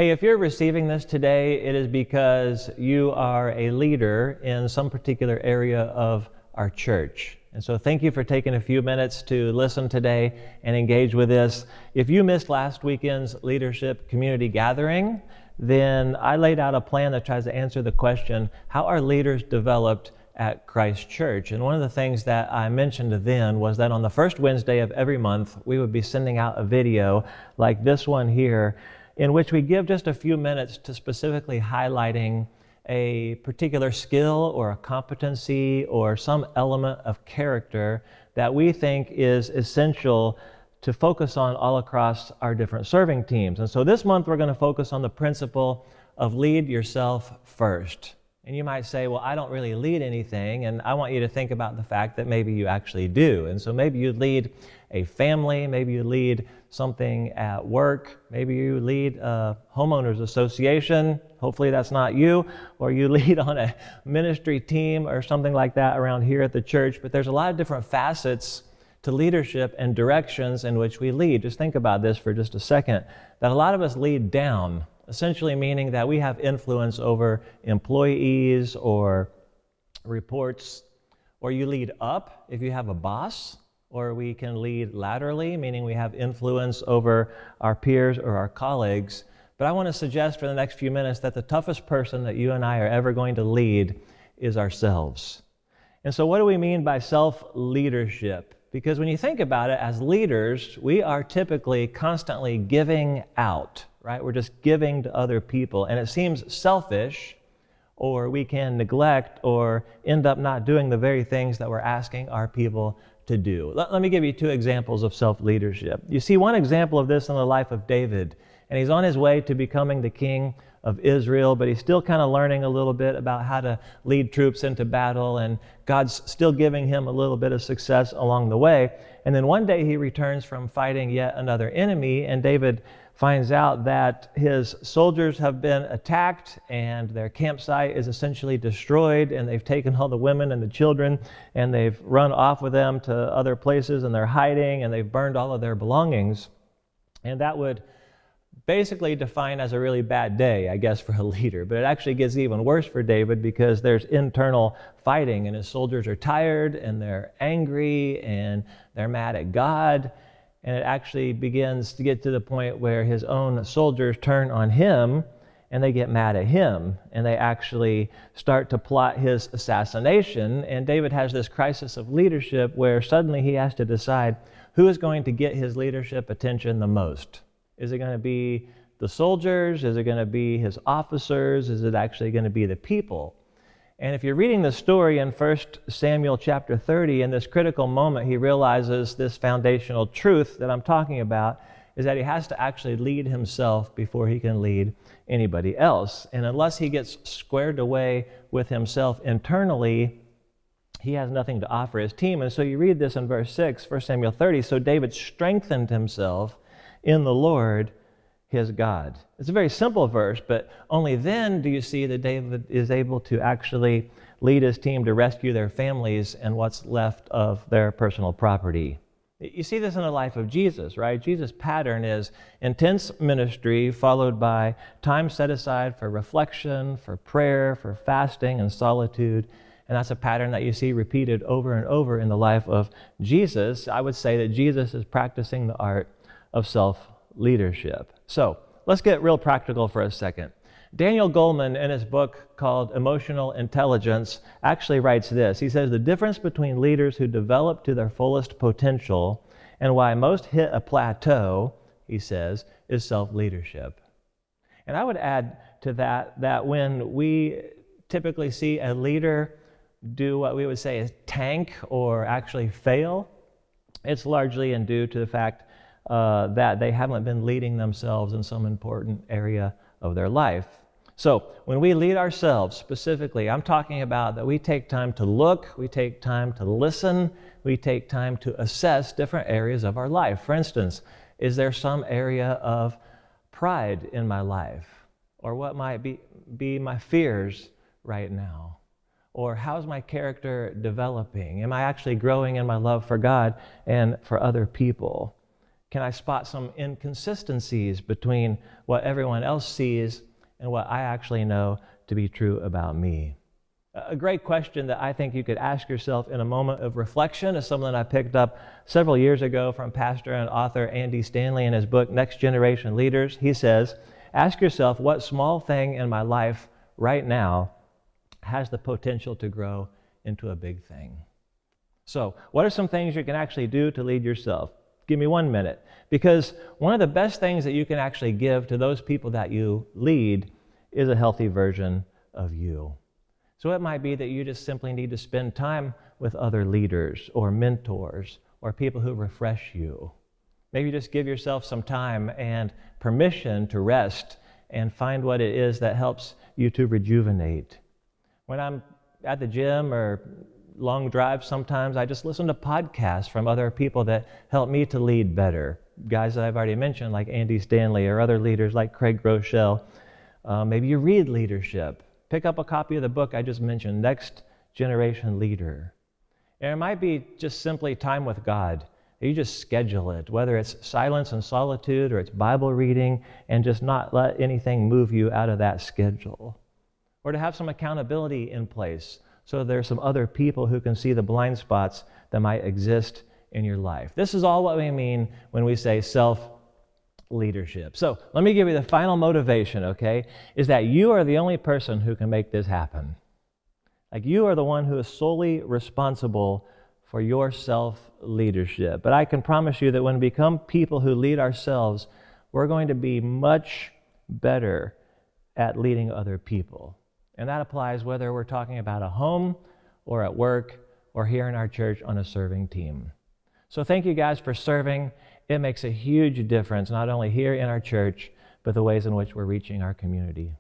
Hey, if you're receiving this today, it is because you are a leader in some particular area of our church. And so thank you for taking a few minutes to listen today and engage with this. If you missed last weekend's leadership community gathering, then I laid out a plan that tries to answer the question, how are leaders developed at Christ Church? And one of the things that I mentioned then was that on the first Wednesday of every month, we would be sending out a video like this one here, in which we give just a few minutes to specifically highlighting a particular skill or a competency or some element of character that we think is essential to focus on all across our different serving teams. And so this month we're going to focus on the principle of lead yourself first. And you might say, well, I don't really lead anything, and I want you to think about the fact that maybe you actually do. And so maybe you lead a family, maybe you lead something at work, maybe you lead a homeowners association, hopefully that's not you, or you lead on a ministry team or something like that around here at the church. But there's a lot of different facets to leadership and directions in which we lead. Just think about this for just a second, that a lot of us lead down, essentially meaning that we have influence over employees or reports, or you lead up if you have a boss, or we can lead laterally, meaning we have influence over our peers or our colleagues. But I want to suggest for the next few minutes that the toughest person that you and I are ever going to lead is ourselves. And so what do we mean by self-leadership? Because when you think about it, as leaders, we are typically constantly giving out, right? We're just giving to other people, and it seems selfish, or we can neglect or end up not doing the very things that we're asking our people to do. Let me give you two examples of self-leadership. You see one example of this in the life of David, and he's on his way to becoming the king of Israel, but he's still kind of learning a little bit about how to lead troops into battle, and God's still giving him a little bit of success along the way. And then one day he returns from fighting yet another enemy, and David finds out that his soldiers have been attacked and their campsite is essentially destroyed, and they've taken all the women and the children and they've run off with them to other places, and they're hiding, and they've burned all of their belongings. And that would basically define as a really bad day, I guess, for a leader. But it actually gets even worse for David because there's internal fighting, and his soldiers are tired and they're angry and they're mad at God. And it actually begins to get to the point where his own soldiers turn on him and they get mad at him, and they actually start to plot his assassination. And David has this crisis of leadership where suddenly he has to decide who is going to get his leadership attention the most. Is it going to be the soldiers? Is it going to be his officers? Is it actually going to be the people? And if you're reading the story in 1 Samuel chapter 30, in this critical moment, he realizes this foundational truth that I'm talking about is that he has to actually lead himself before he can lead anybody else. And unless he gets squared away with himself internally, he has nothing to offer his team. And so you read this in verse 6, 1 Samuel 30, so David strengthened himself in the Lord his God. It's a very simple verse, but only then do you see that David is able to actually lead his team to rescue their families and what's left of their personal property. You see this in the life of Jesus, right? Jesus' pattern is intense ministry followed by time set aside for reflection, for prayer, for fasting and solitude. And that's a pattern that you see repeated over and over in the life of Jesus. I would say that Jesus is practicing the art of self-leadership. So let's get real practical for a second. Daniel Goleman, in his book called Emotional Intelligence, actually writes this. He says, the difference between leaders who develop to their fullest potential and why most hit a plateau, he says, is self-leadership. And I would add to that when we typically see a leader do what we would say is tank or actually fail, it's largely due to the fact that they haven't been leading themselves in some important area of their life. So when we lead ourselves specifically, I'm talking about that we take time to look, we take time to listen, we take time to assess different areas of our life. For instance, is there some area of pride in my life? Or what might be my fears right now? Or how's my character developing? Am I actually growing in my love for God and for other people? Can I spot some inconsistencies between what everyone else sees and what I actually know to be true about me? A great question that I think you could ask yourself in a moment of reflection is something I picked up several years ago from pastor and author Andy Stanley in his book, Next Generation Leaders. He says, ask yourself, what small thing in my life right now has the potential to grow into a big thing? So, what are some things you can actually do to lead yourself? Give me 1 minute. Because one of the best things that you can actually give to those people that you lead is a healthy version of you. So it might be that you just simply need to spend time with other leaders or mentors or people who refresh you. Maybe just give yourself some time and permission to rest and find what it is that helps you to rejuvenate. When I'm at the gym or long drives, sometimes I just listen to podcasts from other people that help me to lead better. Guys that I've already mentioned, like Andy Stanley, or other leaders like Craig Groeschel. Maybe you read leadership. Pick up a copy of the book I just mentioned, Next Generation Leader. And it might be just simply time with God. You just schedule it, whether it's silence and solitude or it's Bible reading, and just not let anything move you out of that schedule. Or to have some accountability in place so there's some other people who can see the blind spots that might exist in your life. This is all what we mean when we say self-leadership. So let me give you the final motivation, okay, is that you are the only person who can make this happen. Like, you are the one who is solely responsible for your self-leadership. But I can promise you that when we become people who lead ourselves, we're going to be much better at leading other people. And that applies whether we're talking about a home or at work or here in our church on a serving team. So thank you guys for serving. It makes a huge difference, not only here in our church, but the ways in which we're reaching our community.